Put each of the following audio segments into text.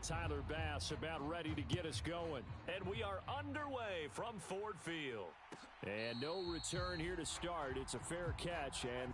Tyler Bass about ready to get us going. And we are underway from Ford Field. And no return here to start. It's a fair catch, and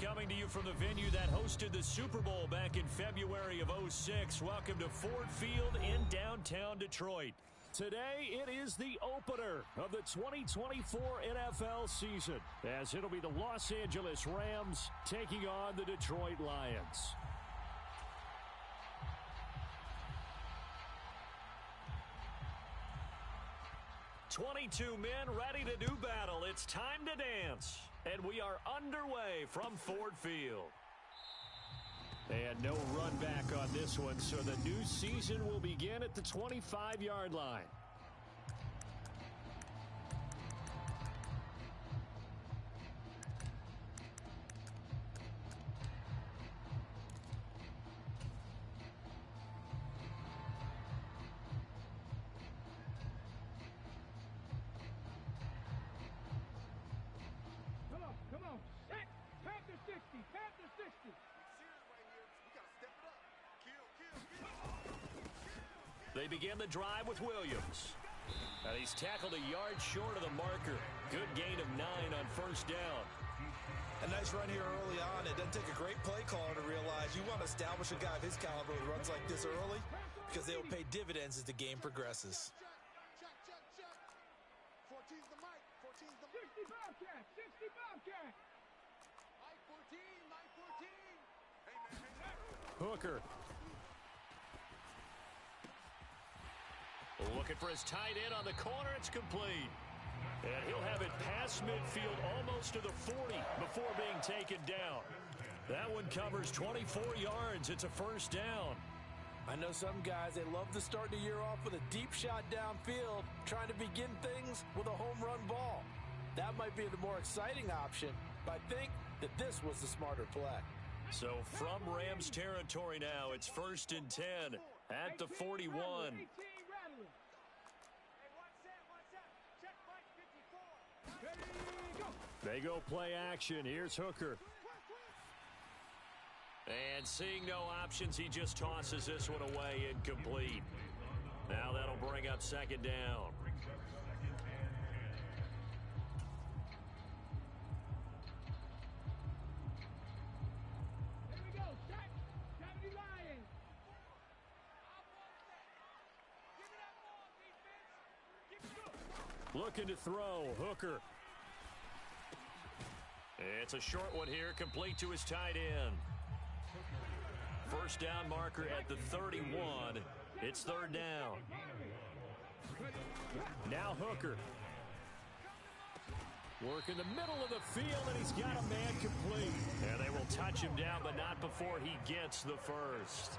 coming to you from the venue that hosted the Super Bowl back in February of '06. Welcome to Ford Field in downtown Detroit. Today, it is the opener of the 2024 NFL season, as it'll be the Los Angeles Rams taking on the Detroit Lions. "22 men ready to do battle. It's time to dance." And we are underway from Ford Field. And no run back on this one, so the new season will begin at the 25-yard line. Come on. Set. Panther 60. Panther 60. They begin the drive with Williams. And he's tackled a yard short of the marker. Good gain of 9 on first down. A nice run here early on. It doesn't take a great play caller to realize you want to establish a guy of his caliber who runs like this early, because they will pay dividends as the game progresses. Check. 14's the mic. 14's the mic. 60 Bobcat. 60 Bobcat. Mike 14. Mike 14. Hooker. Looking for his tight end on the corner. It's complete. And he'll have it past midfield almost to the 40 before being taken down. That one covers 24 yards. It's a first down. I know some guys, they love to start the year off with a deep shot downfield, trying to begin things with a home run ball. That might be the more exciting option, but I think that this was the smarter play. So from Rams territory now, it's 1st and 10 at the 41. They go play action. Here's Hooker. And seeing no options, he just tosses this one away, incomplete. Now that'll bring up 2nd down. Here we go. Set. 70 Lions. Looking to throw. Hooker. It's a short one here, complete to his tight end. First down marker at the 31. It's 3rd down. Now Hooker. Work in the middle of the field, and he's got a man complete. And they will touch him down, but not before he gets the first.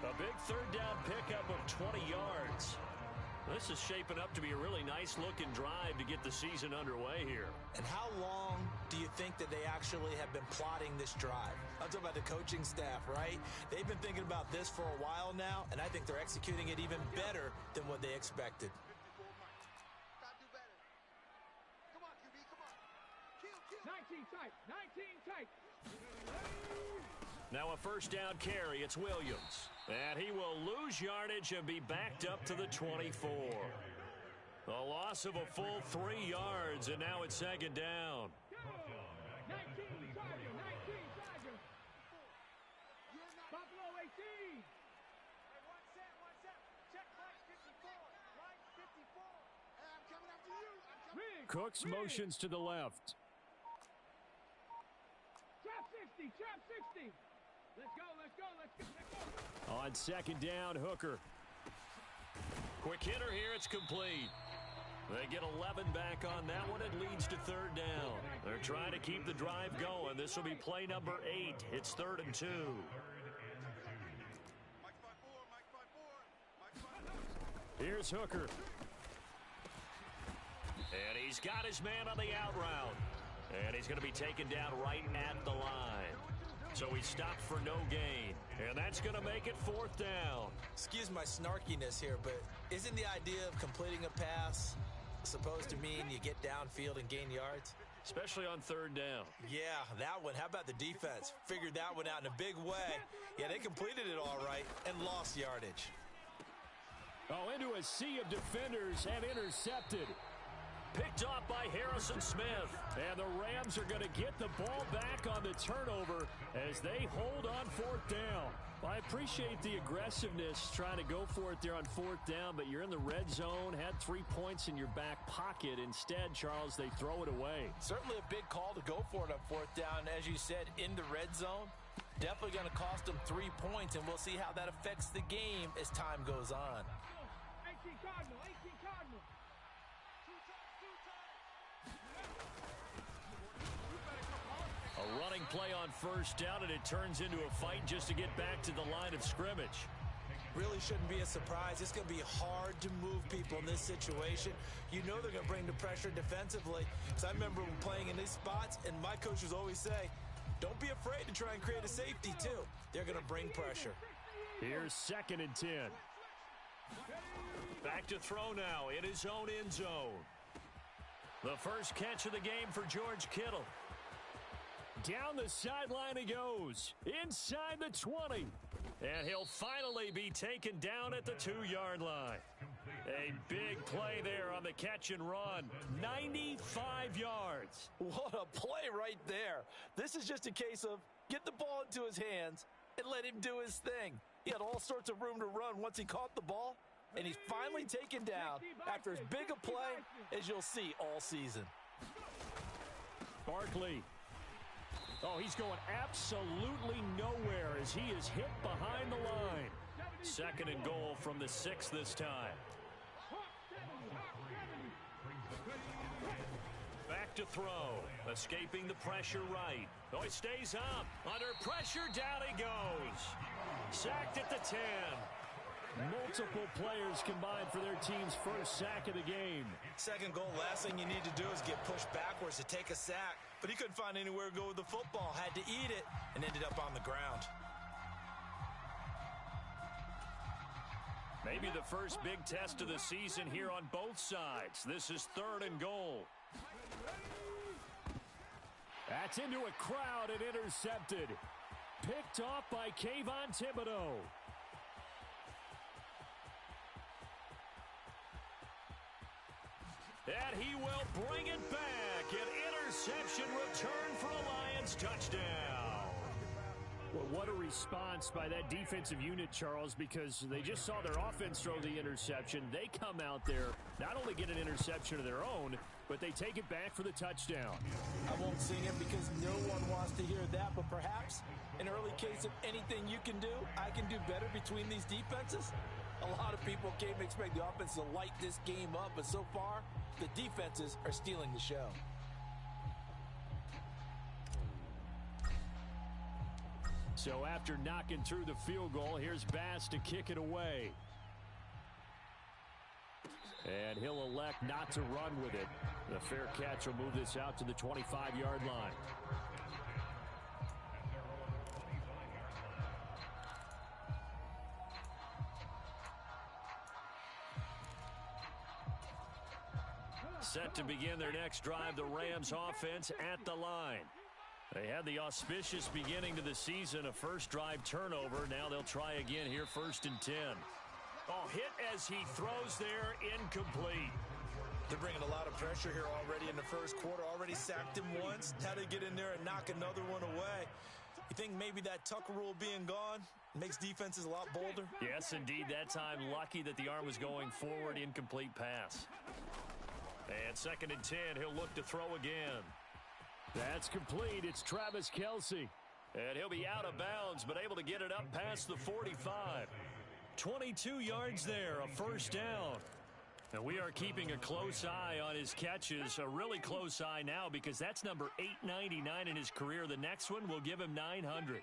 A big 3rd down pickup of 20 yards. This is shaping up to be a really nice-looking drive to get the season underway here. And how long do you think that they actually have been plotting this drive? I'm talking about the coaching staff, right? They've been thinking about this for a while now, and I think they're executing it even better than what they expected. 19 tight. 19 tight. Now a first down carry. It's Williams. And he will lose yardage and be backed up to the 24. A loss of a full 3 yards, and now it's 2nd down. 19 Tiger. 19 Tiger. Buffalo 18. One set. Check Mike 54. Mike 54. I'm coming after you. Cooks motions to the left. Trap 60. Trap 60. Let's go. On 2nd down, Hooker. Quick hitter here. It's complete. They get 11 back on that one. It leads to 3rd down. They're trying to keep the drive going. This will be play number 8. It's 3rd and 2. Here's Hooker. And he's got his man on the out route. And he's going to be taken down right at the line. So he stopped for no gain. And that's going to make it 4th down. Excuse my snarkiness here, but isn't the idea of completing a pass supposed to mean you get downfield and gain yards? Especially on 3rd down. Yeah, that one. How about the defense? Figured that one out in a big way. Yeah, they completed it all right and lost yardage. Oh, into a sea of defenders and intercepted. Picked off by Harrison Smith. And the Rams are going to get the ball back on the turnover as they hold on fourth down. I appreciate the aggressiveness trying to go for it there on fourth down, but you're in the red zone, had 3 points in your back pocket. Instead, Charles, they throw it away. Certainly a big call to go for it on fourth down. As you said, in the red zone, definitely going to cost them 3 points, and we'll see how that affects the game as time goes on. 18 Cardinal, 18 Cardinal. A running play on first down, and it turns into a fight just to get back to the line of scrimmage. Really shouldn't be a surprise. It's going to be hard to move people in this situation. You know they're going to bring the pressure defensively. Because I remember playing in these spots, and my coaches always say, don't be afraid to try and create a safety, too. They're going to bring pressure. Here's 2nd and 10. Back to throw now in his own end zone. The first catch of the game for George Kittle. Down the sideline he goes, inside the 20. And he'll finally be taken down at the 2-yard line. A big play there on the catch and run. 95 yards. What a play right there. This is just a case of get the ball into his hands and let him do his thing. He had all sorts of room to run once he caught the ball, and he's finally taken down after as big a play as you'll see all season. Barkley. Oh, he's going absolutely nowhere as he is hit behind the line. 2nd and goal from the 6 this time. Back to throw. Escaping the pressure right. Oh, he stays up. Under pressure, down he goes. Sacked at the 10. Multiple players combined for their team's first sack of the game. Second goal, last thing you need to do is get pushed backwards to take a sack. But he couldn't find anywhere to go with the football, had to eat it, and ended up on the ground. Maybe the first big test of the season here on both sides. This is 3rd and goal. That's into a crowd and intercepted. Picked off by Kayvon Thibodeau. And he will bring it back. An interception return for a Lions touchdown. Well, what a response by that defensive unit, Charles, because they just saw their offense throw the interception. They come out there, not only get an interception of their own, but they take it back for the touchdown. I won't sing it because no one wants to hear that, but perhaps an early case of anything you can do, I can do better between these defenses. A lot of people came to expect the offense to light this game up, but so far, the defenses are stealing the show. So after knocking through the field goal, here's Bass to kick it away. And he'll elect not to run with it. The fair catch will move this out to the 25-yard line. Set to begin their next drive, the Rams offense at the line. They had the auspicious beginning to the season, a first drive turnover. Now they'll try again here, 1st and 10. Oh, hit as he throws there, incomplete. They're bringing a lot of pressure here already in the first quarter. Already sacked him once. Now they get in there and knock another one away. You think maybe that tuck rule being gone makes defenses a lot bolder? Yes, indeed. That time, lucky that the arm was going forward, incomplete pass. And 2nd and 10, he'll look to throw again. That's complete. It's Travis Kelce. And he'll be out of bounds, but able to get it up past the 45. 22 yards there, a first down. And we are keeping a close eye on his catches, a really close eye now because that's number 899 in his career. The next one will give him 900.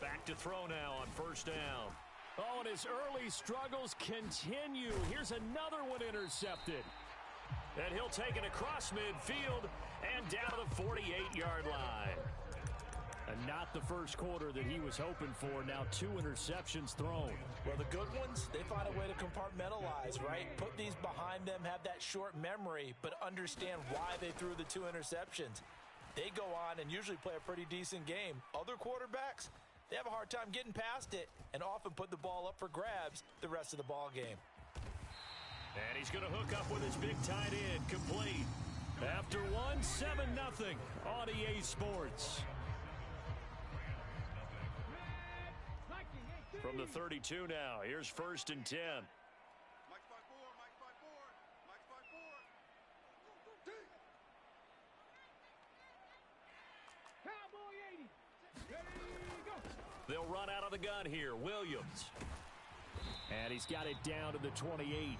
Back to throw now on first down. Oh, and his early struggles continue. Here's another one intercepted. And he'll take it across midfield and down to the 48-yard line. And not the first quarter that he was hoping for. Now 2 interceptions thrown. Well, the good ones, they find a way to compartmentalize, right? Put these behind them, have that short memory, but understand why they threw the 2 interceptions. They go on and usually play a pretty decent game. Other quarterbacks, they have a hard time getting past it and often put the ball up for grabs the rest of the ball game. And he's going to hook up with his big tight end, complete. After one, 7-0 on EA Sports. From the 32 now, here's 1st and 10. They'll run out of the gun here. Williams. And he's got it down to the 28.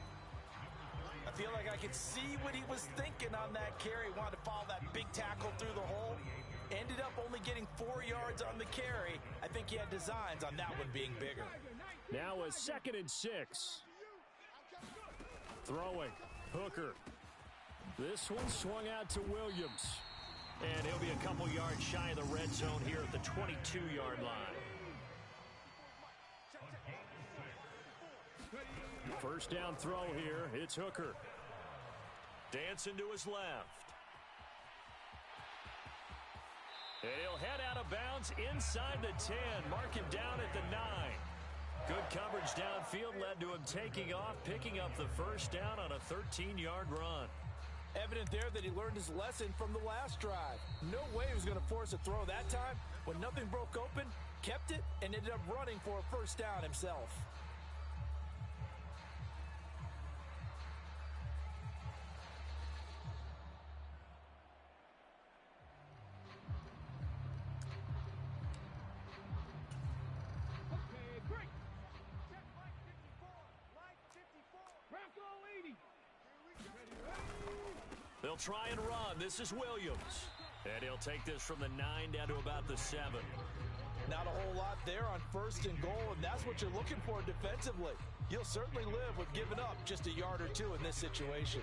I feel like I could see what he was thinking on that carry. Wanted to follow that big tackle through the hole. Ended up only getting 4 yards on the carry. I think he had designs on that one being bigger. Now a 2nd and 6. Throwing. Hooker. This one swung out to Williams. And he'll be a couple yards shy of the red zone here at the 22-yard line. 1st down throw here. It's Hooker. Dancing to his left. And he'll head out of bounds inside the 10. Mark him down at the 9. Good coverage downfield led to him taking off, picking up the 1st down on a 13-yard run. Evident there that he learned his lesson from the last drive. No way he was going to force a throw that time. When nothing broke open, kept it, and ended up running for a 1st down himself. They'll try and run. This is Williams. And he'll take this from the 9 down to about the 7. Not a whole lot there on 1st and goal, and that's what you're looking for defensively. You'll certainly live with giving up just a yard or two in this situation.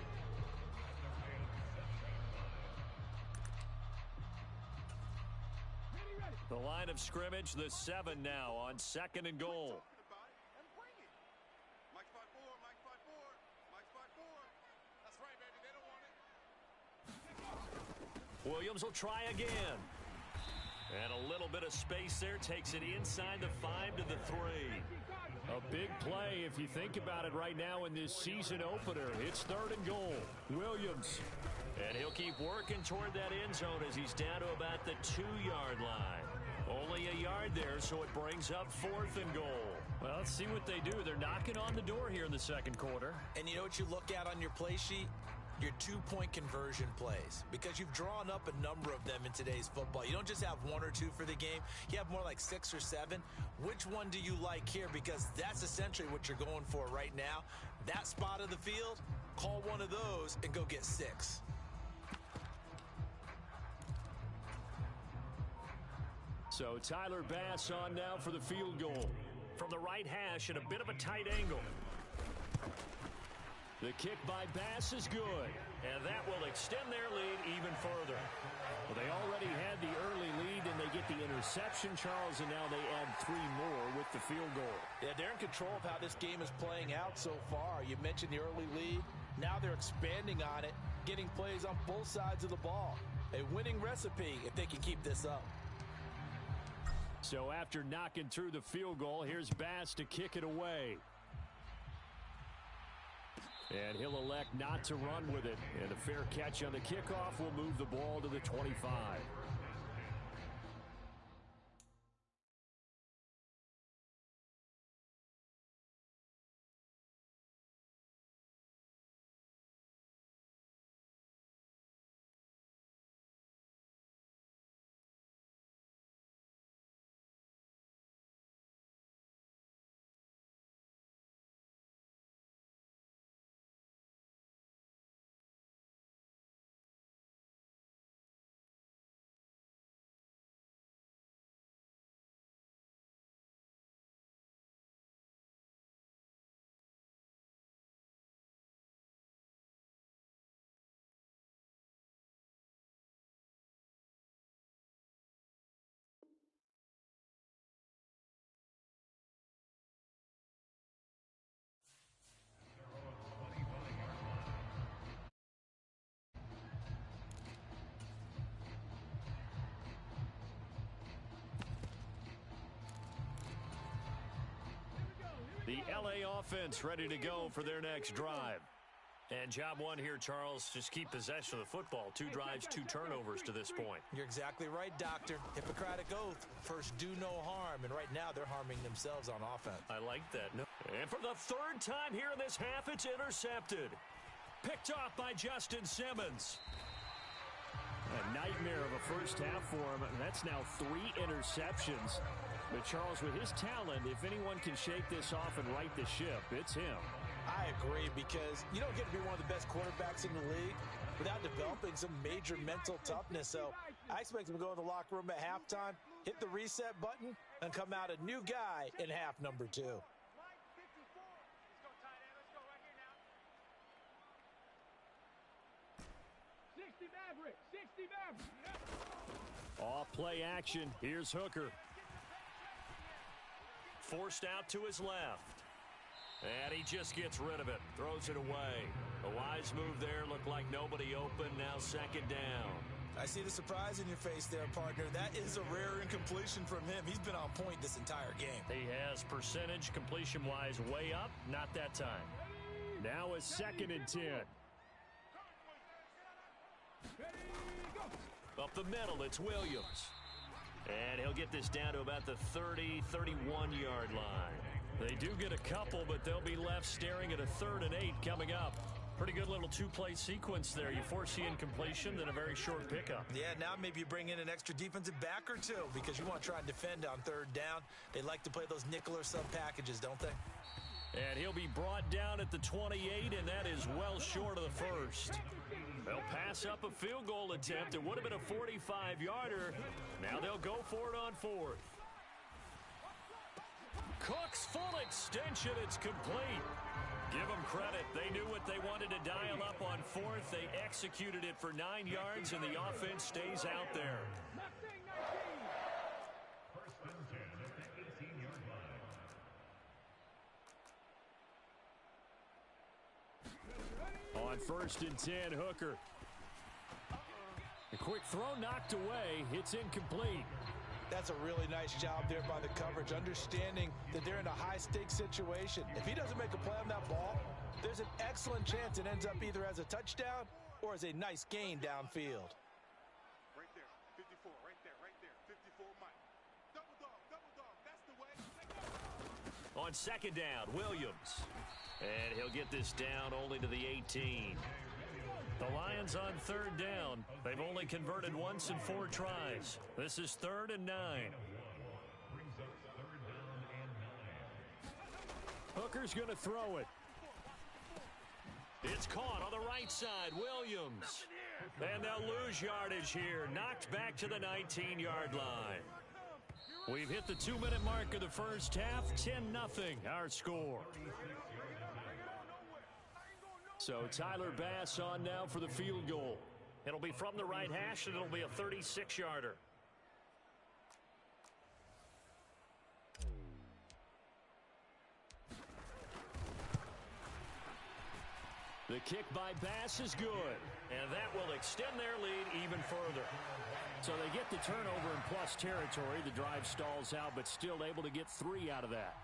The line of scrimmage, the 7 now on 2nd and goal. Williams will try again. And a little bit of space there. Takes it inside the 5 to the 3. A big play if you think about it right now in this season opener. It's 3rd and goal. Williams. And he'll keep working toward that end zone as he's down to about the 2-yard line. Only a yard there, so it brings up 4th and goal. Well, let's see what they do. They're knocking on the door here in the 2nd quarter. And you know what you look at on your play sheet? Your 2-point conversion plays, because you've drawn up a number of them in today's football. You don't just have 1 or 2 for the game. You have more like 6 or 7. Which one do you like here? Because that's essentially what you're going for right now. That spot of the field, call one of those and go get 6. So Tyler Bass on now for the field goal. From the right hash at a bit of a tight angle. The kick by Bass is good. And that will extend their lead even further. Well, they already had the early lead, and they get the interception, Charles, and now they add 3 more with the field goal. Yeah, they're in control of how this game is playing out so far. You mentioned the early lead. Now they're expanding on it, getting plays on both sides of the ball. A winning recipe if they can keep this up. So after knocking through the field goal, here's Bass to kick it away. And he'll elect not to run with it. And a fair catch on the kickoff will move the ball to the 25. The LA offense ready to go for their next drive. And job one here, Charles, just keep possession of the football. 2 drives, 2 turnovers to this point. You're exactly right, Doctor. Hippocratic oath. First, do no harm. And right now, they're harming themselves on offense. I like that. And for the 3rd time here in this half, it's intercepted. Picked off by Justin Simmons. A nightmare of a first half for him. That's now 3 interceptions. But Charles, with his talent, if anyone can shake this off and right the ship, it's him. I agree, because you don't get to be one of the best quarterbacks in the league without developing some major mental toughness. So I expect him to go in the locker room at halftime, hit the reset button, and come out a new guy in half number 2. Off play action. Here's Hooker. Forced out to his left. And he just gets rid of it. Throws it away. A wise move there. Looked like nobody open. Now 2nd down. I see the surprise in your face there, partner. That is a rare incompletion from him. He's been on point this entire game. He has percentage completion-wise way up. Not that time. Now a 2nd and 10. Up the middle, it's Williams. And he'll get this down to about the 30, 31-yard line. They do get a couple, but they'll be left staring at a 3rd and 8 coming up. Pretty good little 2-play sequence there. You force the incompletion, then a very short pickup. Yeah, now maybe you bring in an extra defensive back or 2 because you want to try and defend on 3rd down. They like to play those nickel or sub packages, don't they? And he'll be brought down at the 28, and that is well short of the 1st. They'll pass up a field goal attempt. It would have been a 45-yarder. Now they'll go for it on 4th. Cook's full extension. It's complete. Give them credit. They knew what they wanted to dial up on 4th. They executed it for 9 yards, and the offense stays out there. On 1st and 10, Hooker. A quick throw knocked away. It's incomplete. That's a really nice job there by the coverage, understanding that they're in a high-stakes situation. If he doesn't make a play on that ball, there's an excellent chance it ends up either as a touchdown or as a nice gain downfield. Right there, 54, right there, 54 Mike. Double dog, that's the way. On 2nd down, Williams. And he'll get this down only to the 18. The Lions on 3rd down. They've only converted once in 4 tries. This is 3rd and 9. Hooker's going to throw it. It's caught on the right side. Williams. And they'll lose yardage here. Knocked back to the 19-yard line. We've hit the 2-minute mark of the first half. 10-0 our score. So Tyler Bass on now for the field goal. It'll be from the right hash, and it'll be a 36-yarder. The kick by Bass is good. And that will extend their lead even further. So they get the turnover in plus territory. The drive stalls out, but still able to get 3 out of that.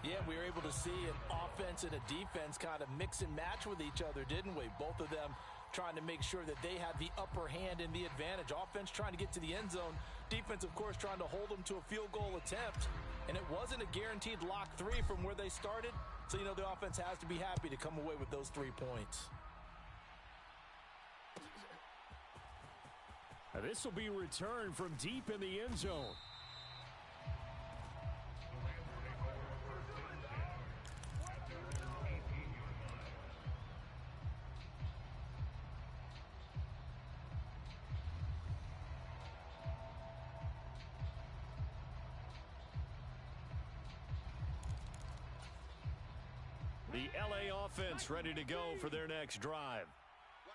Yeah, we were able to see an offense and a defense kind of mix and match with each other, didn't we? Both of them trying to make sure that they had the upper hand and the advantage. Offense trying to get to the end zone. Defense, of course, trying to hold them to a field goal attempt. And it wasn't a guaranteed lock 3 from where they started. So, you know, the offense has to be happy to come away with those 3 points. Now this will be returned from deep in the end zone. The LA offense ready to go for their next drive.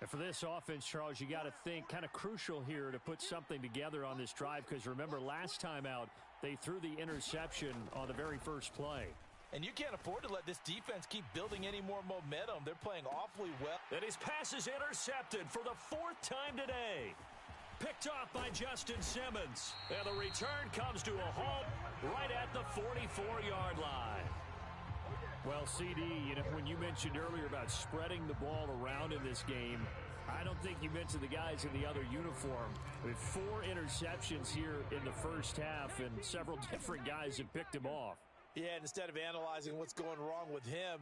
And for this offense, Charles, you got to think kind of crucial here to put something together on this drive, because remember last time out they threw the interception on the very first play. And you can't afford to let this defense keep building any more momentum. They're playing awfully well. And his pass is intercepted for the 4th time today. Picked off by Justin Simmons. And the return comes to a halt right at the 44-yard line. Well, CD, when you mentioned earlier about spreading the ball around in this game, I don't think you mentioned the guys in the other uniform. With 4 interceptions here in the first half, and several different guys have picked him off. Yeah, and instead of analyzing what's going wrong with him,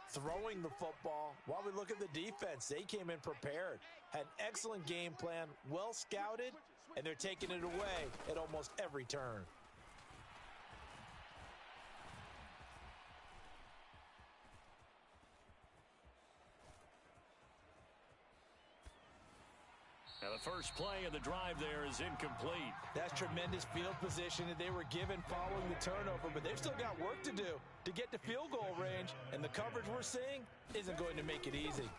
throwing the football, while we look at the defense, they came in prepared, had an excellent game plan, well scouted, and they're taking it away at almost every turn. Now the first play of the drive there is incomplete. That's tremendous field position that they were given following the turnover, but they've still got work to do to get to field goal range, and the coverage we're seeing isn't going to make it easy.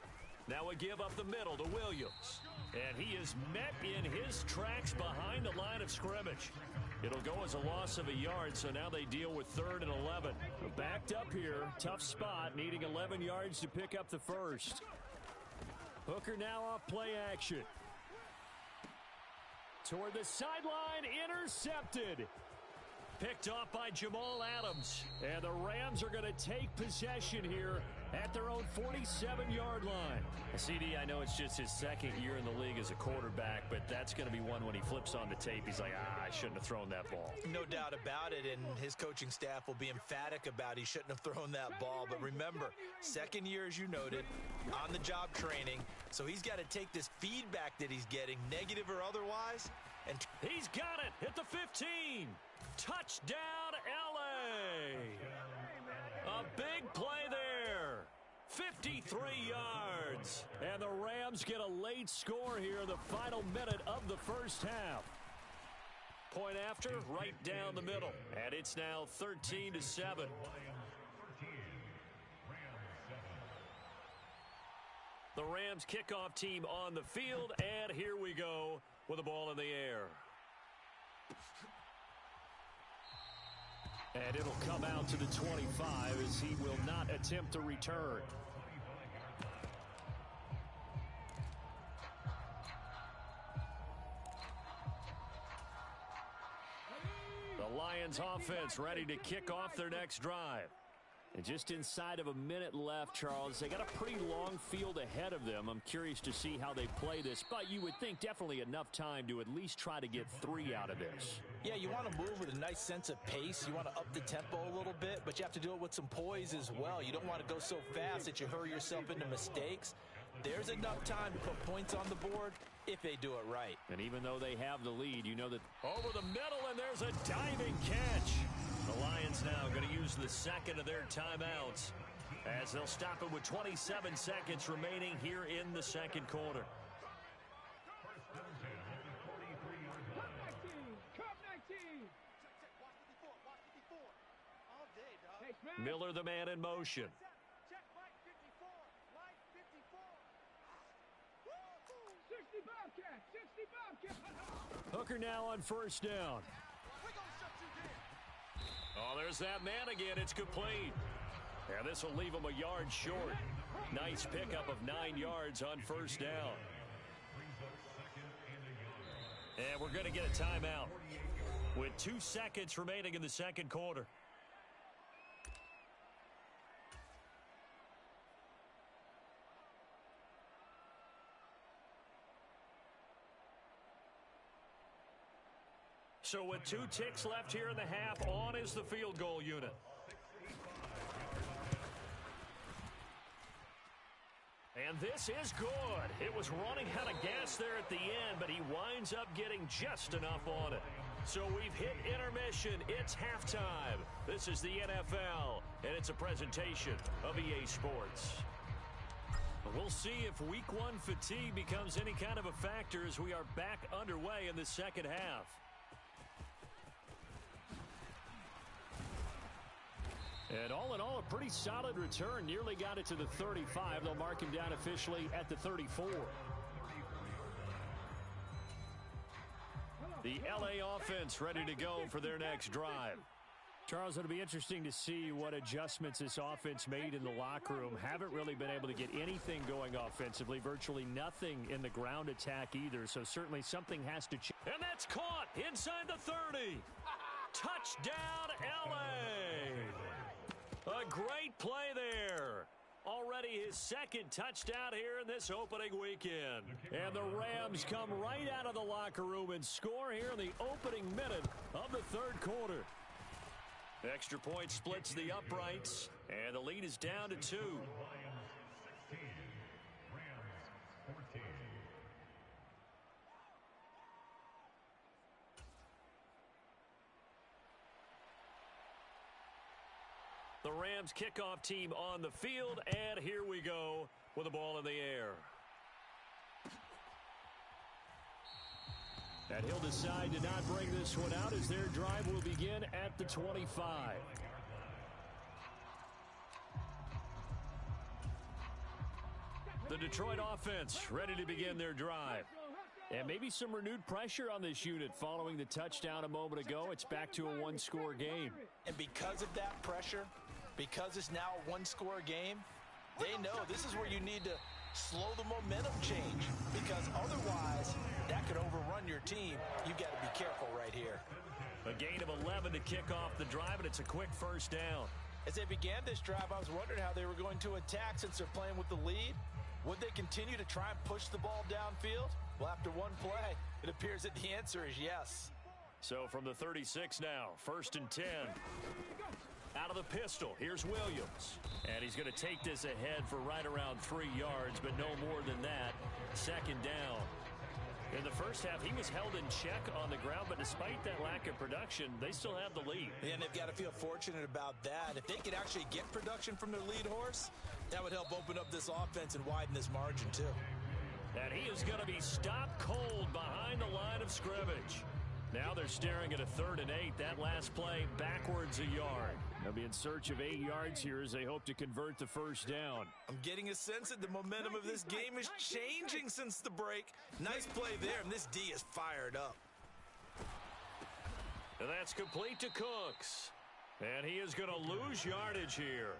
Now a give up the middle to Williams. And he is met in his tracks behind the line of scrimmage. It'll go as a loss of a yard, so now they deal with 3rd and 11. Backed up here, tough spot, needing 11 yards to pick up the first. Hooker now off play action. Toward the sideline, intercepted. Picked off by Jamal Adams. And the Rams are going to take possession here at their own 47-yard line. CD, I know it's just his 2nd year in the league as a quarterback, but that's going to be one when he flips on the tape. He's like, I shouldn't have thrown that ball. No doubt about it, and his coaching staff will be emphatic about he shouldn't have thrown that ball. But remember, 2nd year, as you noted, on-the-job training, so he's got to take this feedback that he's getting, negative or otherwise. And he's got it at the 15. Touchdown, L.A. A big play there. 53 yards. And the Rams get a late score here in the final minute of the first half. Point after, right down the middle. And it's now 13-7. The Rams kickoff team on the field, and here we go with the ball in the air. And it'll come out to the 25 as he will not attempt to return. The Lions offense ready to kick off their next drive. And just inside of a minute left, Charles. They got a pretty long field ahead of them. I'm curious to see how they play this, but you would think definitely enough time to at least try to get 3 out of this. Yeah, you want to move with a nice sense of pace. You want to up the tempo a little bit, but you have to do it with some poise as well. You don't want to go so fast that you hurry yourself into mistakes. There's enough time to put points on the board if they do it right. And even though they have the lead, you know that over the middle, and there's a diving catch. The Lions now going to use the 2nd of their timeouts as they'll stop it with 27 seconds remaining here in the 2nd quarter. Miller, the man in motion. Hooker now on 1st down. Oh, there's that man again. It's complete. And this will leave him a yard short. Nice pickup of 9 yards on 1st down. And we're going to get a timeout with 2 seconds remaining in the 2nd quarter. So with 2 ticks left here in the half, on is the field goal unit. And this is good. It was running out of gas there at the end, but he winds up getting just enough on it. So we've hit intermission. It's halftime. This is the NFL, and it's a presentation of EA Sports. We'll see if Week 1 fatigue becomes any kind of a factor as we are back underway in the 2nd half. And all in all, a pretty solid return. Nearly got it to the 35. They'll mark him down officially at the 34. The LA offense ready to go for their next drive. Charles, it'll be interesting to see what adjustments this offense made in the locker room. Haven't really been able to get anything going offensively. Virtually nothing in the ground attack either. So certainly something has to change. And that's caught inside the 30. Touchdown, LA. A A great play there. Already his second touchdown here in this opening weekend. And the Rams come right out of the locker room and score here in the opening minute of the third quarter. Extra point splits the uprights, and the lead is down to 2. The Rams kickoff team on the field, and here we go with the ball in the air. And he'll decide to not bring this one out as their drive will begin at the 25. The Detroit offense ready to begin their drive. And maybe some renewed pressure on this unit following the touchdown a moment ago. It's back to a one-score game. And because of that pressure, because it's now a one-score game, they know this is where you need to slow the momentum change, because otherwise that could overrun your team. You've got to be careful right here. A gain of 11 to kick off the drive, and it's a quick first down. As they began this drive, I was wondering how they were going to attack since they're playing with the lead. Would they continue to try and push the ball downfield? Well, after one play, it appears that the answer is yes. So from the 36 now, 1st and 10. Out of the pistol, here's Williams. And he's going to take this ahead for right around 3 yards, but no more than that. 2nd down. In the first half, he was held in check on the ground, but despite that lack of production, they still have the lead. And they've got to feel fortunate about that. If they could actually get production from their lead horse, that would help open up this offense and widen this margin too. And he is going to be stopped cold behind the line of scrimmage. Now they're staring at a 3rd and 8. That last play backwards a yard. They'll be in search of 8 yards here as they hope to convert the first down. I'm getting a sense that the momentum of this game is changing since the break. Nice play there, and this D is fired up. And that's complete to Cooks. And he is going to lose yardage here.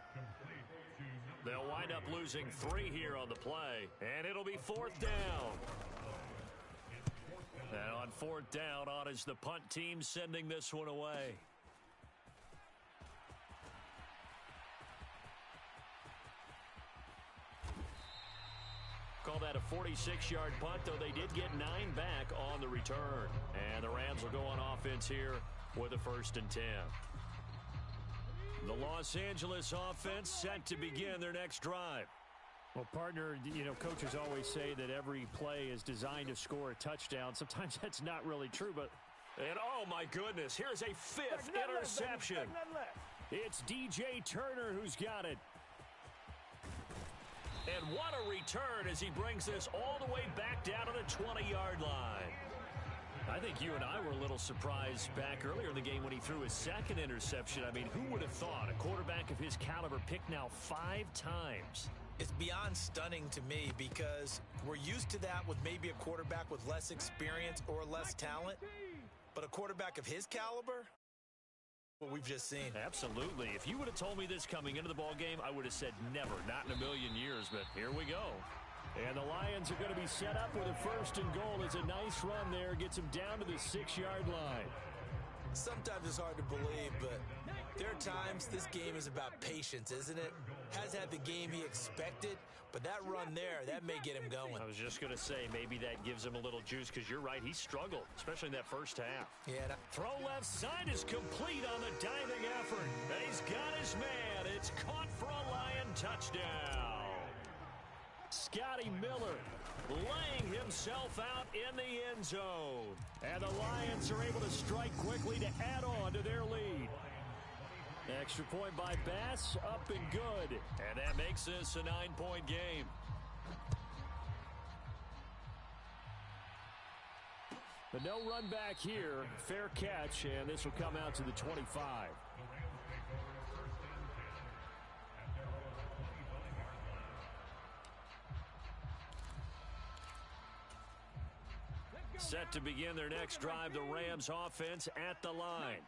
They'll wind up losing 3 here on the play, and it'll be 4th down. And on 4th down, on is the punt team sending this one away. Call that a 46-yard punt, though they did get 9 back on the return. And the Rams will go on offense here with a 1st and 10. The Los Angeles offense set to begin their next drive. Well, partner, you know, coaches always say that every play is designed to score a touchdown. Sometimes that's not really true, but... And, oh, my goodness, here's a 5th interception. It's DJ Turner who's got it. And what a return as he brings this all the way back down to the 20-yard line. I think you and I were a little surprised back earlier in the game when he threw his 2nd interception. I mean, who would have thought a quarterback of his caliber picked now 5 times? It's beyond stunning to me because we're used to that with maybe a quarterback with less experience or less talent. But a quarterback of his caliber, what we've just seen. Absolutely. If you would have told me this coming into the ball game, I would have said never, not in a million years, but here we go. And the Lions are going to be set up with a 1st and goal. It's a nice run there, gets him down to the 6-yard line. Sometimes it's hard to believe, but there are times this game is about patience, isn't it? Has had the game he expected, but that run there, that may get him going. I was just going to say, maybe that gives him a little juice, because you're right, he struggled, especially in that first half. Yeah. Throw left side is complete on the diving effort. And he's got his man. It's caught for a Lion touchdown. Scotty Miller laying himself out in the end zone. And the Lions are able to strike quickly to add on to their lead. Extra point by Bass, up and good. And that makes this a 9-point game. But no run back here. Fair catch, and this will come out to the 25. Set to begin their next drive, the Rams offense at the line.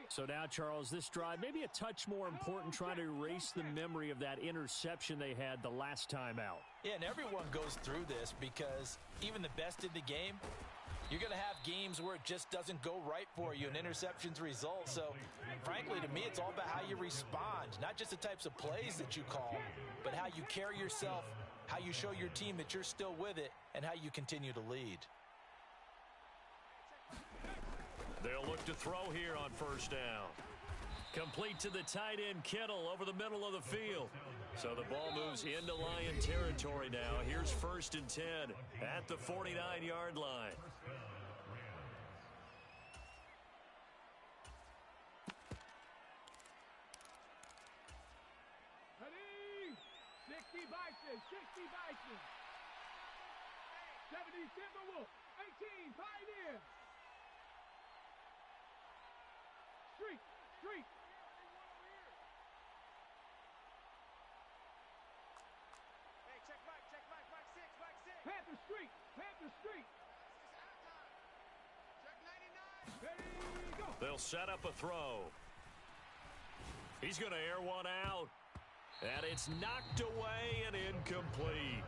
So now, Charles, this drive maybe a touch more important, trying to erase the memory of that interception they had the last time out. Yeah, and everyone goes through this because even the best in the game, you're going to have games where it just doesn't go right for you and interceptions result. So And frankly, to me, it's all about how you respond, not just the types of plays that you call, but how you carry yourself, how you show your team that you're still with it, and how you continue to lead. They'll look to throw here on first down. Complete to the tight end, Kittle, over the middle of the field. So the ball moves into Lion territory now. Here's 1st and 10 at the 49-yard line. Ready? 60 Bison, 60 Bison. 70 Timberwolves, 18 Pioneer. Street. Hey, check Mike 6. Panther Street. Check 99. Ready, go. They'll set up a throw. He's going to air one out. And it's knocked away and incomplete.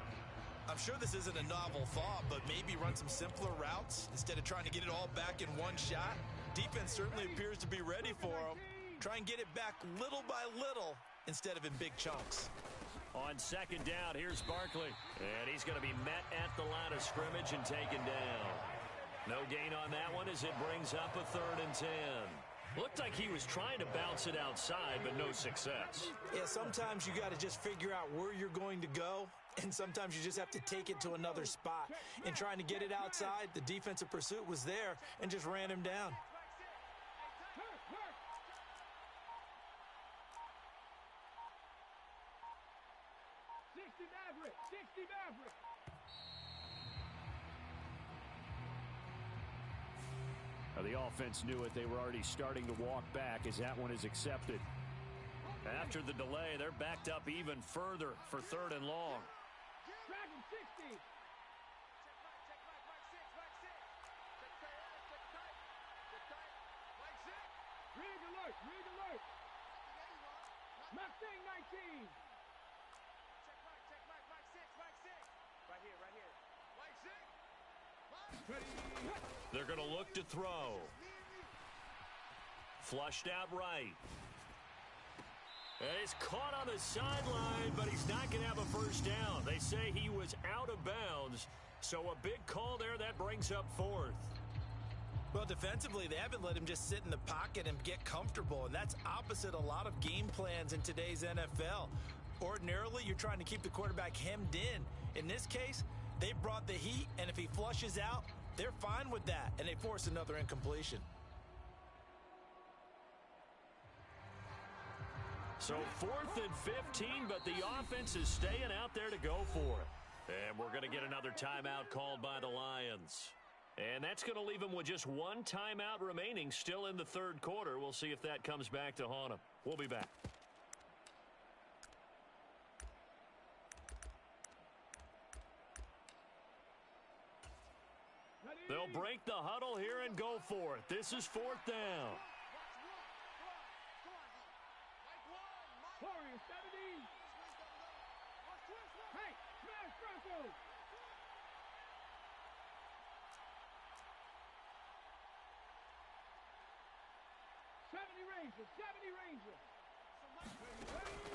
I'm sure this isn't a novel thought, but maybe run some simpler routes instead of trying to get it all back in one shot. Defense certainly appears to be ready for him. Try and get it back little by little instead of in big chunks. On 2nd down, here's Barkley. And he's going to be met at the line of scrimmage and taken down. No gain on that one as it brings up a 3rd and 10. Looked like he was trying to bounce it outside, but no success. Yeah, sometimes you got to just figure out where you're going to go, and sometimes you just have to take it to another spot. In trying to get it outside, the defensive pursuit was there and just ran him down. 60 Maverick. Now the offense knew it. They were already starting to walk back as that one is accepted. After the delay, they're backed up even further for 3rd and long. Dragon 60. Rig alert. Mustang 19. They're going to look to throw. Flushed out right. And he's caught on the sideline, but he's not going to have a first down. They say he was out of bounds, so a big call there that brings up 4th. Well, defensively, they haven't let him just sit in the pocket and get comfortable, and that's opposite a lot of game plans in today's NFL. Ordinarily, you're trying to keep the quarterback hemmed in. In this case, they brought the heat, and if he flushes out, they're fine with that, and they force another incompletion. So 4th and 15, but the offense is staying out there to go for it. And we're going to get another timeout called by the Lions. And that's going to leave them with just one timeout remaining still in the 3rd quarter. We'll see if that comes back to haunt them. We'll be back. They'll break the huddle here and go for it. This is 4th down. Warrior 70. Hey, smash Broncos.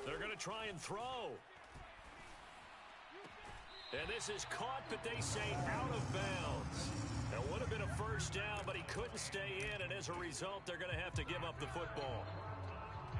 They're going to try and throw. And this is caught, but they say out of bounds. It would have been a first down, but he couldn't stay in, and as a result, they're going to have to give up the football.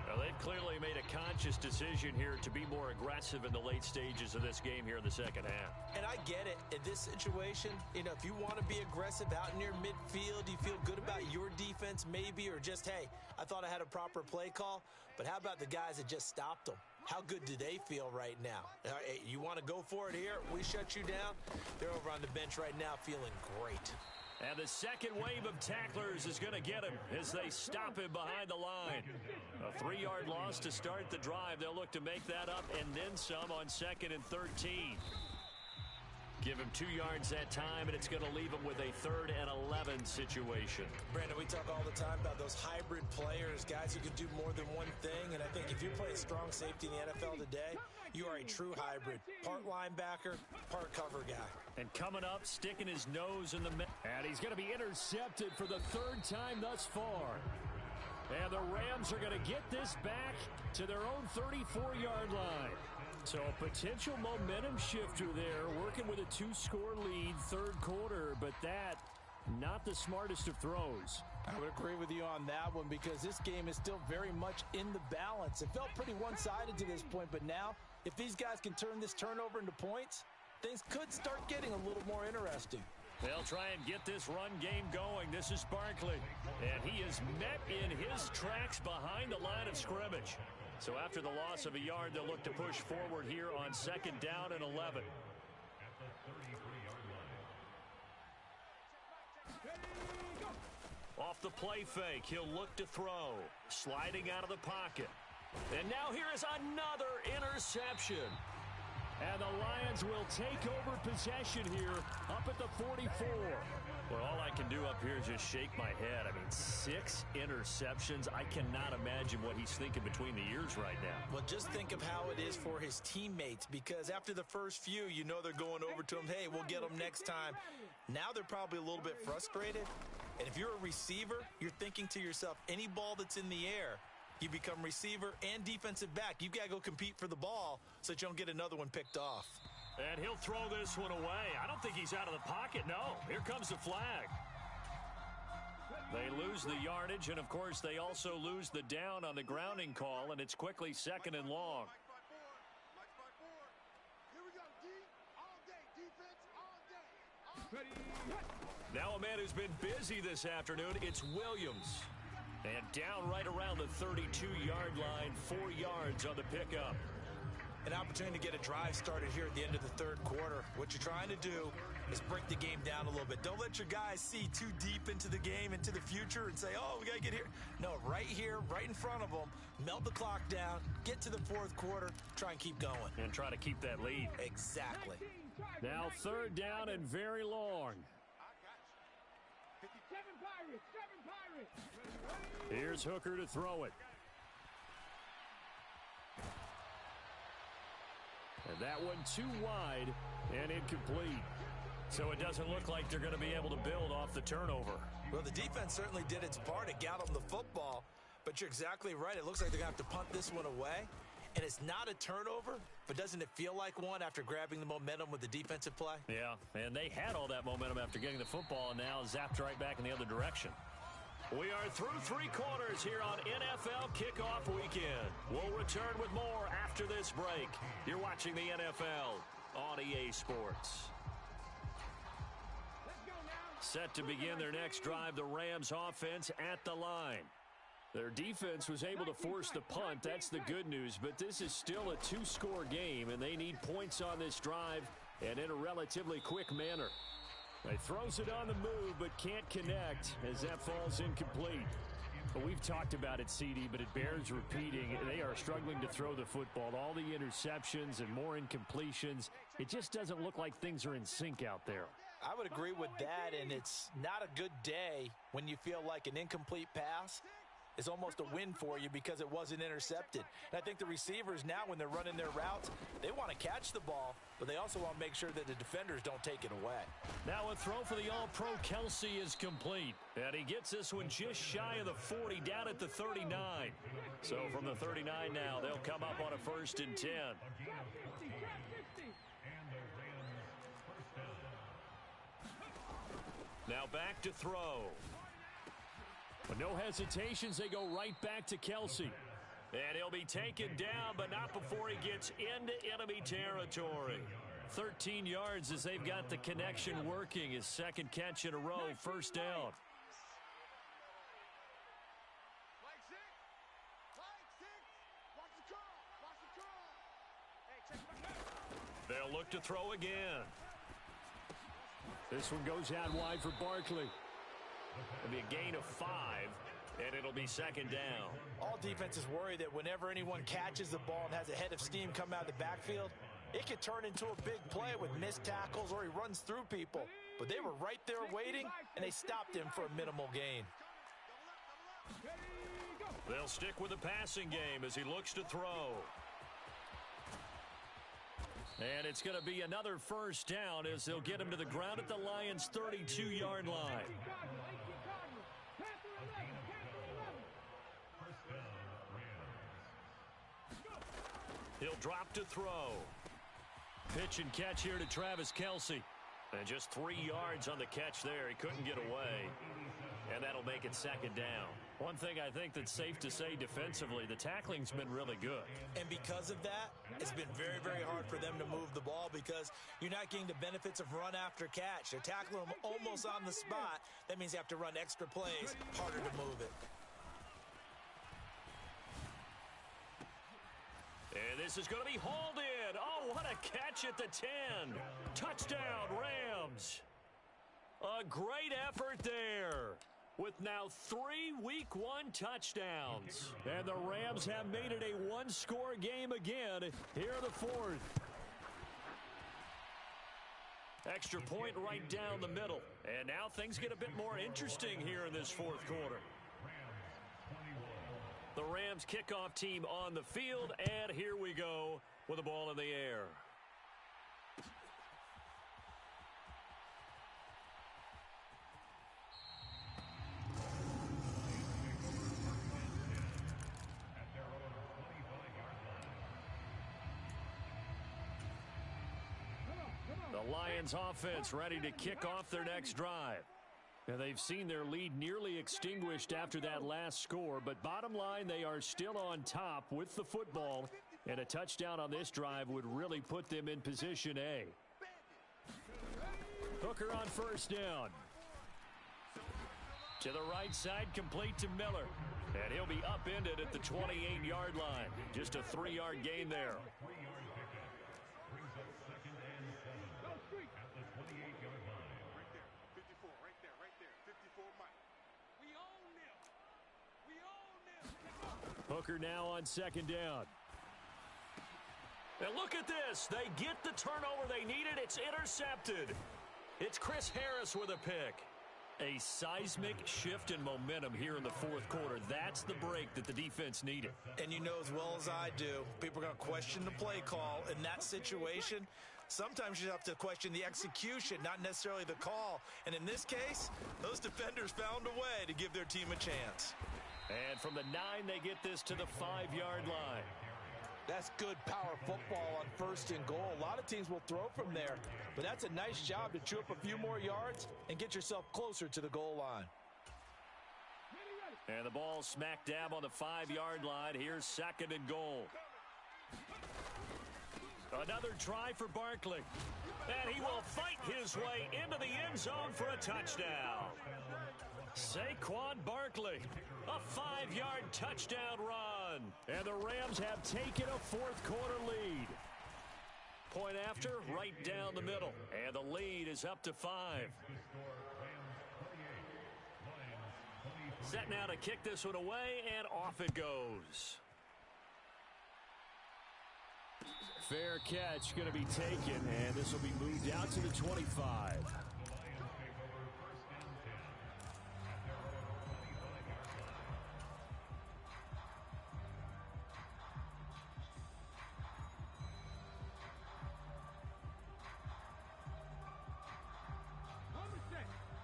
Well, they've clearly made a conscious decision here to be more aggressive in the late stages of this game here in the 2nd half. And I get it. In this situation, if you want to be aggressive out near midfield, you feel good about your defense maybe, or just, hey, I thought I had a proper play call. But how about the guys that just stopped them? How good do they feel right now? Hey, you want to go for it here? We shut you down. They're over on the bench right now feeling great. And the second wave of tacklers is going to get him as they stop him behind the line. A 3-yard loss to start the drive. They'll look to make that up and then some on 2nd and 13. Give him 2 yards that time, and it's going to leave him with a 3rd and 11 situation. Brandon, we talk all the time about those hybrid players, guys who can do more than one thing. And I think if you're playing strong safety in the NFL today, you are a true hybrid. Part linebacker, part cover guy. And coming up, sticking his nose in the middle. And he's going to be intercepted for the 3rd time thus far. And the Rams are going to get this back to their own 34-yard line. So a potential momentum shifter there, working with a 2-score lead, third quarter, but that, not the smartest of throws. I would agree with you on that one because this game is still very much in the balance. It felt pretty one-sided to this point, but now, if these guys can turn this turnover into points, things could start getting a little more interesting. They'll try and get this run game going. This is Barkley, and he is met in his tracks behind the line of scrimmage. So after the loss of a yard, they'll look to push forward here on 2nd down and 11. Off the play fake, he'll look to throw. Sliding out of the pocket. And now here is another interception. And the Lions will take over possession here up at the 44. Well, all I can do up here is just shake my head. I mean, 6 interceptions. I cannot imagine what he's thinking between the ears right now. Well, just think of how it is for his teammates, because after the first few, you know they're going over to him, hey, we'll get them next time. Now they're probably a little bit frustrated. And if you're a receiver, you're thinking to yourself, any ball that's in the air, you become receiver and defensive back. You've got to go compete for the ball so that you don't get another one picked off. And he'll throw this one away. I don't think he's out of the pocket. No, here comes the flag. They lose the yardage, and, of course, they also lose the down on the grounding call, and it's quickly 2nd and long. Here we go, D, all day, defense, all day. Now a man who's been busy this afternoon, it's Williams. And down right around the 32-yard line, 4 yards on the pickup. An opportunity to get a drive started here at the end of the third quarter. What you're trying to do is break the game down a little bit. Don't let your guys see too deep into the game, into the future, and say, oh, we got to get here. No, right here, right in front of them, melt the clock down, get to the fourth quarter, try and keep going. And try to keep that lead. Exactly. Now 3rd down and very long. Here's Hooker to throw it. And that one too wide and incomplete. So it doesn't look like they're going to be able to build off the turnover. Well, the defense certainly did its part. It got them the football. But you're exactly right. It looks like they're going to have to punt this one away. And it's not a turnover, but doesn't it feel like one after grabbing the momentum with the defensive play? Yeah, and they had all that momentum after getting the football, and now zapped right back in the other direction. We are through 3 quarters here on NFL Kickoff Weekend. We'll return with more after this break. You're watching the NFL on EA Sports. Set to begin their next drive, the Rams offense at the line. Their defense was able to force the punt. That's the good news, but this is still a 2-score game, and they need points on this drive and in a relatively quick manner. He throws it on the move, but can't connect as that falls incomplete. But we've talked about it, CD, but it bears repeating. They are struggling to throw the football. All the interceptions and more incompletions. It just doesn't look like things are in sync out there. I would agree with that, and it's not a good day when you feel like an incomplete pass is almost a win for you because it wasn't intercepted. And I think the receivers now, when they're running their routes, they want to catch the ball, but they also want to make sure that the defenders don't take it away. Now a throw for the All-Pro Kelsey is complete. And he gets this one just shy of the 40, down at the 39. So from the 39 now, they'll come up on a 1st and 10. Now back to throw. With no hesitations, they go right back to Kelsey. And he'll be taken down, but not before he gets into enemy territory. 13 yards as they've got the connection working. His 2nd catch in a row, 1st down. They'll look to throw again. This one goes out wide for Barkley. It'll be a gain of 5, and it'll be 2nd down. All defenses worry that whenever anyone catches the ball and has a head of steam come out of the backfield, it could turn into a big play with missed tackles or he runs through people. But they were right there waiting, and they stopped him for a minimal gain. They'll stick with the passing game as he looks to throw. And it's going to be another 1st down as they'll get him to the ground at the Lions' 32-yard line. He'll drop to throw. Pitch and catch here to Travis Kelce. And just 3 yards on the catch there. He couldn't get away. And that'll make it second down. One thing I think that's safe to say defensively, the tackling's been really good. And because of that, it's been very, very hard for them to move the ball because you're not getting the benefits of run after catch. They're tackling them almost on the spot. That means you have to run extra plays, harder to move it. And this is going to be hauled in. Oh, what a catch at the 10. Touchdown, Rams. A great effort there. With now 3 Week 1 touchdowns. And the Rams have made it a one-score game again here in the fourth. Extra point right down the middle. And now things get a bit more interesting here in this fourth quarter. The Rams kickoff team on the field, and here we go with the ball in the air. The Lions offense ready to kick off their next drive. And they've seen their lead nearly extinguished after that last score, but bottom line, they are still on top with the football, and a touchdown on this drive would really put them in position A. Hooker on first down. To the right side, complete to Miller. And he'll be upended at the 28-yard line. Just a 3-yard gain there. Hooker now on second down. And look at this. They get the turnover they needed. It's intercepted. It's Chris Harris with a pick. A seismic shift in momentum here in the fourth quarter. That's the break that the defense needed. And you know as well as I do, people are going to question the play call in that situation. Sometimes you have to question the execution, not necessarily the call. And in this case, those defenders found a way to give their team a chance. And from the 9, they get this to the 5-yard line. That's good power football on first and goal. A lot of teams will throw from there, but that's a nice job to chew up a few more yards and get yourself closer to the goal line. And the ball smack dab on the 5-yard line. Here's second and goal. Another try for Barkley. And he will fight his way into the end zone for a touchdown. Saquon Barkley, a 5-yard touchdown run. And the Rams have taken a fourth quarter lead. Point after, right down the middle. And the lead is up to 5. Set now to kick this one away, and off it goes. Fair catch going to be taken, and this will be moved out to the 25.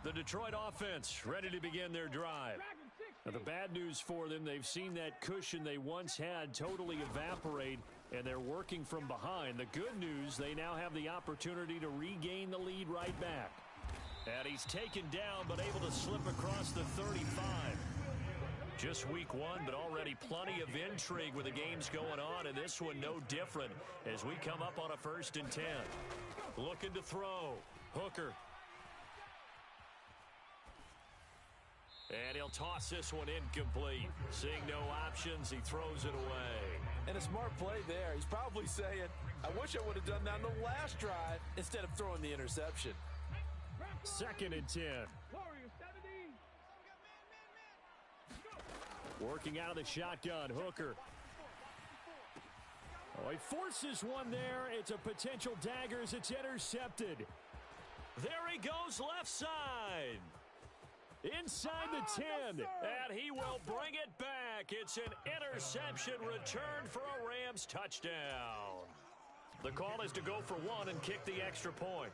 The Detroit offense ready to begin their drive. Now, the bad news for them, they've seen that cushion they once had totally evaporate, and they're working from behind. The good news, they now have the opportunity to regain the lead right back. And he's taken down, but able to slip across the 35. Just week 1, but already plenty of intrigue with the games going on, and this one no different as we come up on a 1st and 10. Looking to throw. Hooker. And he'll toss this one incomplete. Seeing no options, he throws it away. And a smart play there. He's probably saying, I wish I would have done that on the last drive instead of throwing the interception. 2nd and 10. Working out of the shotgun, Hooker. Oh, he forces one there. It's a potential dagger as it's intercepted. There he goes left side. Inside the 10, and he will bring it back. It's an interception return for a Rams touchdown. The call is to go for 1 and kick the extra point.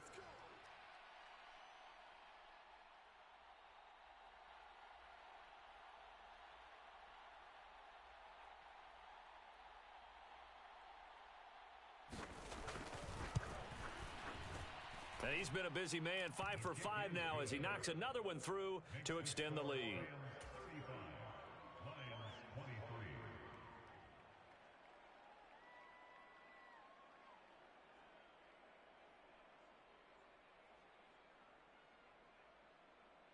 He's been a busy man, 5 for 5 now as he knocks another one through to extend the lead.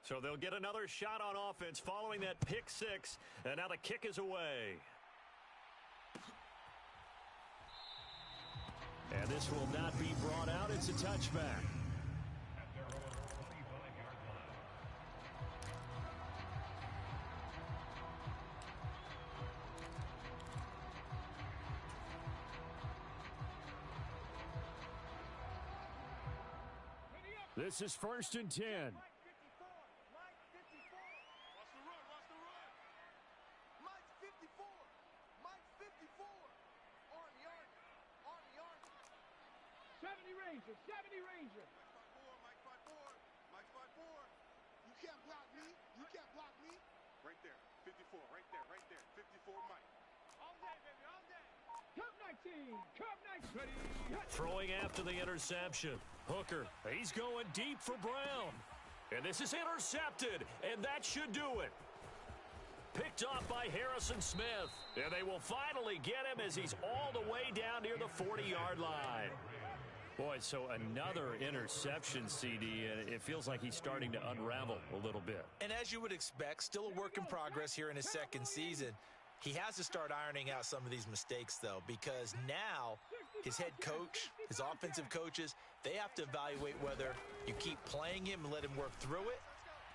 So they'll get another shot on offense following that pick six, and now the kick is away. And this will not be brought out. It's a touchback. This is 1st and 10. Ranger. Mike 5-4. You can't block me. Right there. 54. Right there. 54, Mike. All day, baby. All day. Curve 19. Throwing after the interception. Hooker. He's going deep for Brown. And this is intercepted. And that should do it. Picked off by Harrison Smith. And they will finally get him as he's all the way down near the 40-yard line. Boy, so another interception, CD, and it feels like he's starting to unravel a little bit. And as you would expect, still a work in progress here in his second season. He has to start ironing out some of these mistakes, though, because now his head coach, his offensive coaches, they have to evaluate whether you keep playing him and let him work through it,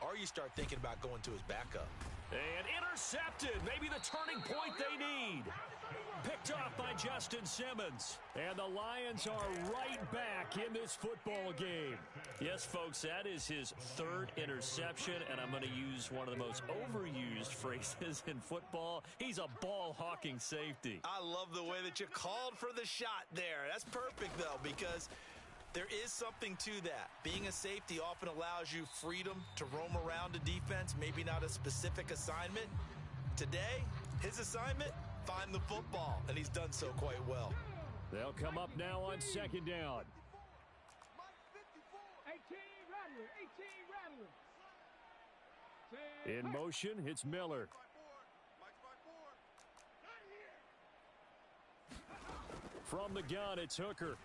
or you start thinking about going to his backup. And intercepted, maybe the turning point they need. Picked off by Justin Simmons. And the Lions are right back in this football game. Yes, folks, that is his third interception, and I'm going to use one of the most overused phrases in football. He's a ball-hawking safety. I love the way that you called for the shot there. That's perfect, though, because there is something to that. Being a safety often allows you freedom to roam around a defense, maybe not a specific assignment. Today, his assignment, find the football, and he's done so quite well. They'll come up now on 2nd down. 18 Rattler. In motion, it's Miller. From the gun, it's Hooker.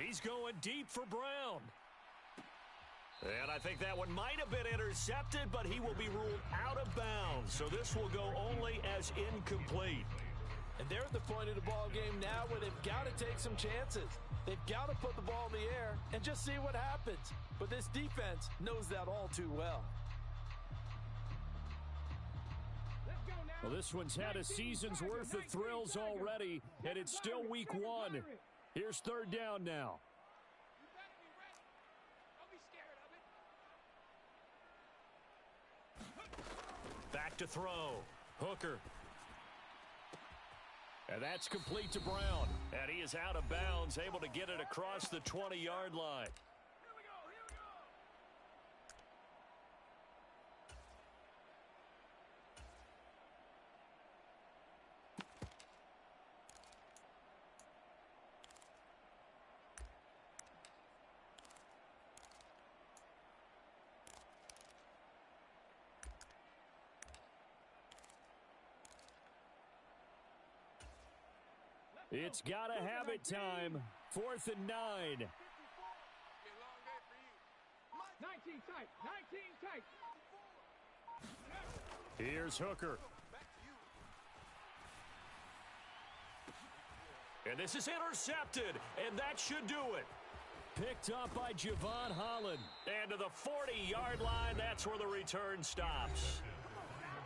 He's going deep for Brown. And I think that one might have been intercepted, but he will be ruled out of bounds. So this will go only as incomplete. And they're at the point of the ball game now where they've got to take some chances. They've got to put the ball in the air and just see what happens. But this defense knows that all too well. Well, this one's had a season's worth of thrills already, and it's still week 1. Here's 3rd down now. Back to throw. Hooker. And that's complete to Brown. And he is out of bounds, able to get it across the 20-yard line. It's got to have it time. 4th and 9. 19 tight. Here's Hooker. And this is intercepted, and that should do it. Picked up by Javon Holland. And to the 40-yard line, that's where the return stops.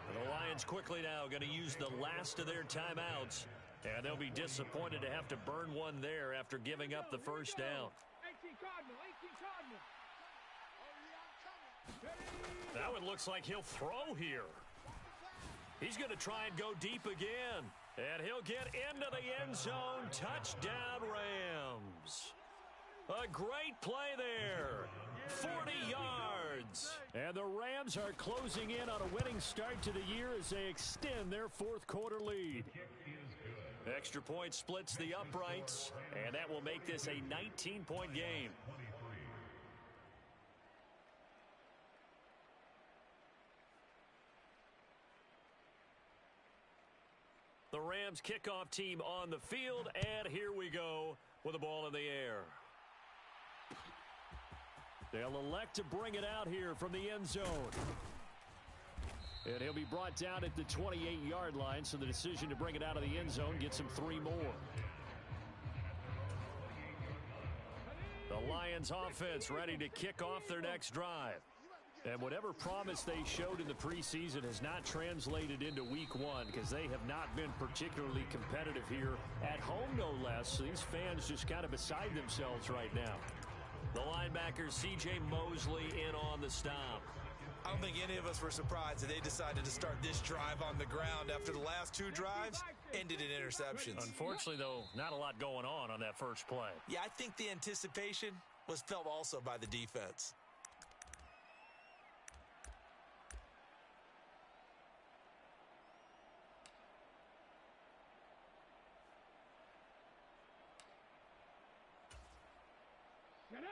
And the Lions quickly now going to use the last of their timeouts. And they'll be disappointed to have to burn one there after giving up the first down. 18 Cardinal. That one looks like he'll throw here. He's going to try and go deep again. And he'll get into the end zone. Touchdown, Rams. A great play there. 40 yards. And the Rams are closing in on a winning start to the year as they extend their 4th quarter lead. Extra point splits the uprights, and that will make this a 19-point game. The Rams kickoff team on the field, and here we go with the ball in the air. They'll elect to bring it out here from the end zone. And he'll be brought down at the 28-yard line, so the decision to bring it out of the end zone gets him 3 more. The Lions offense ready to kick off their next drive. And whatever promise they showed in the preseason has not translated into week 1 because they have not been particularly competitive here at home, no less. These fans just kind of beside themselves right now. The linebacker C.J. Mosley in on the stop. I don't think any of us were surprised that they decided to start this drive on the ground after the last 2 drives ended in interceptions. Unfortunately, though, not a lot going on that first play. Yeah, I think the anticipation was felt also by the defense.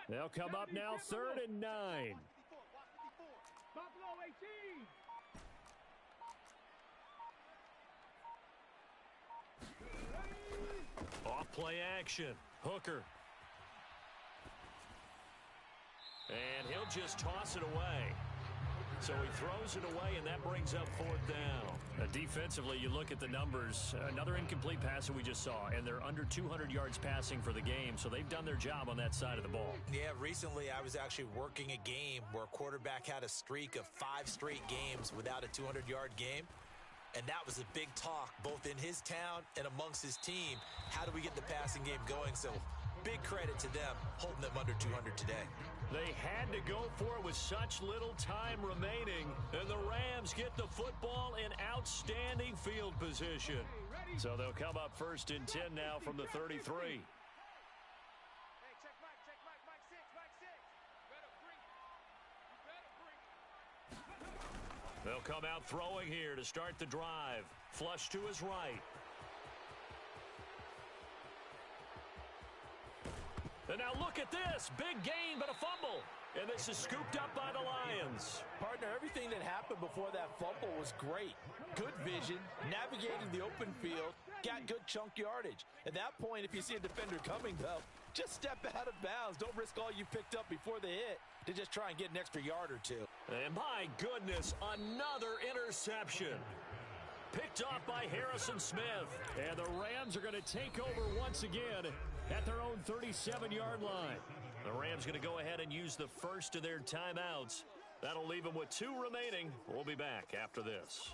They'll come up now 3rd and 9. Buffalo 18. Off play action. Hooker. And he'll just toss it away. So he throws it away, and that brings up 4th down. Defensively, you look at the numbers. Another incomplete pass that we just saw, and they're under 200 yards passing for the game, so they've done their job on that side of the ball. Yeah, recently I was actually working a game where a quarterback had a streak of 5 straight games without a 200-yard game, and that was a big talk both in his town and amongst his team. How do we get the passing game going? So big credit to them holding them under 200 today. They had to go for it with such little time remaining, and the Rams get the football in outstanding field position. So they'll come up 1st and 10 now from the 33. Hey, check Mike 6, Mike 6. They'll come out throwing here to start the drive. Flush to his right. And now look at this. Big gain, but a fumble. And this is scooped up by the Lions. Partner, everything that happened before that fumble was great. Good vision, navigating the open field, got good chunk yardage. At that point, if you see a defender coming, though, just step out of bounds. Don't risk all you picked up before the hit to just try and get an extra yard or 2. And my goodness, another interception. Picked off by Harrison Smith. And the Rams are going to take over once again at their own 37-yard line. The Rams going to go ahead and use the first of their timeouts. That'll leave them with 2 remaining. We'll be back after this.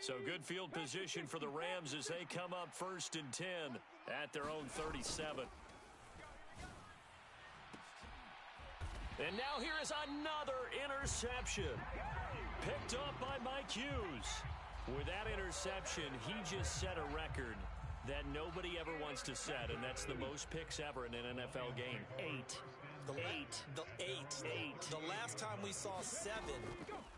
So good field position for the Rams as they come up 1st and 10 at their own 37. And now here is another interception. Picked up by Mike Hughes. With that interception, he just set a record that nobody ever wants to set, and that's the most picks ever in an NFL game. 8. The last time we saw 7,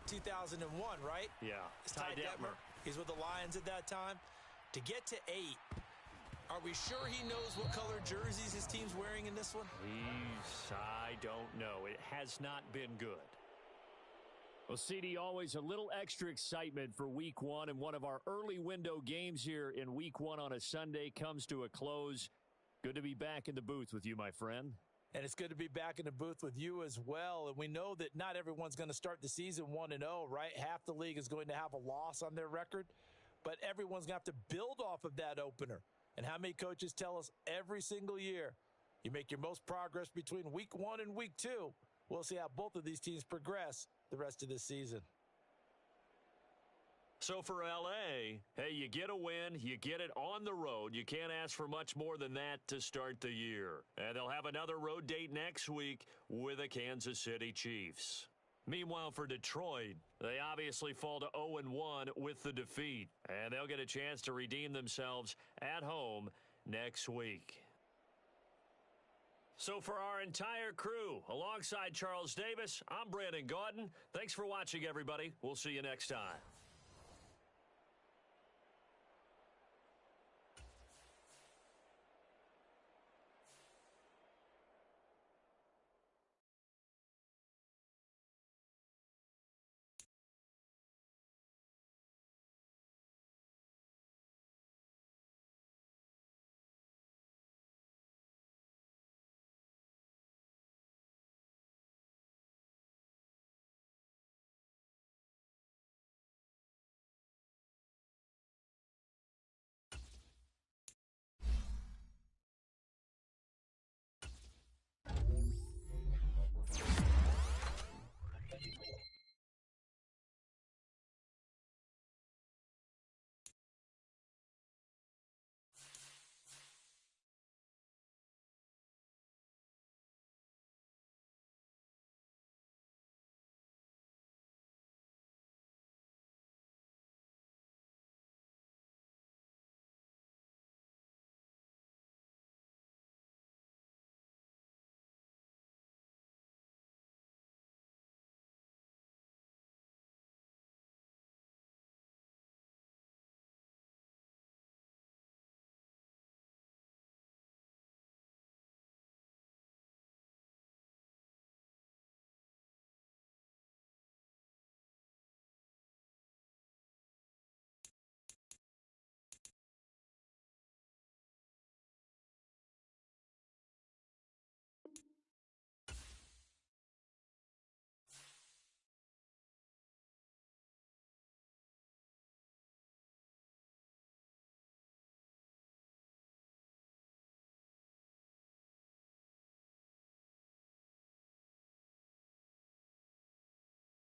2001, right? Yeah. It's Ty Detmer. He's with the Lions at that time. To get to 8, are we sure he knows what color jerseys his team's wearing in this one? I don't know. It has not been good. Well, CD, always a little extra excitement for week 1, and one of our early window games here in week 1 on a Sunday comes to a close. Good to be back in the booth with you, my friend. And it's good to be back in the booth with you as well. And we know that not everyone's going to start the season 1-0, right? Half the league is going to have a loss on their record, but everyone's going to have to build off of that opener. And how many coaches tell us every single year, you make your most progress between week 1 and week 2. We'll see how both of these teams progress the rest of this season. So for L.A., hey, you get a win, you get it on the road. You can't ask for much more than that to start the year. And they'll have another road date next week with the Kansas City Chiefs. Meanwhile, for Detroit, they obviously fall to 0-1 with the defeat. And they'll get a chance to redeem themselves at home next week. So for our entire crew, alongside Charles Davis, I'm Brandon Gaudin. Thanks for watching, everybody. We'll see you next time.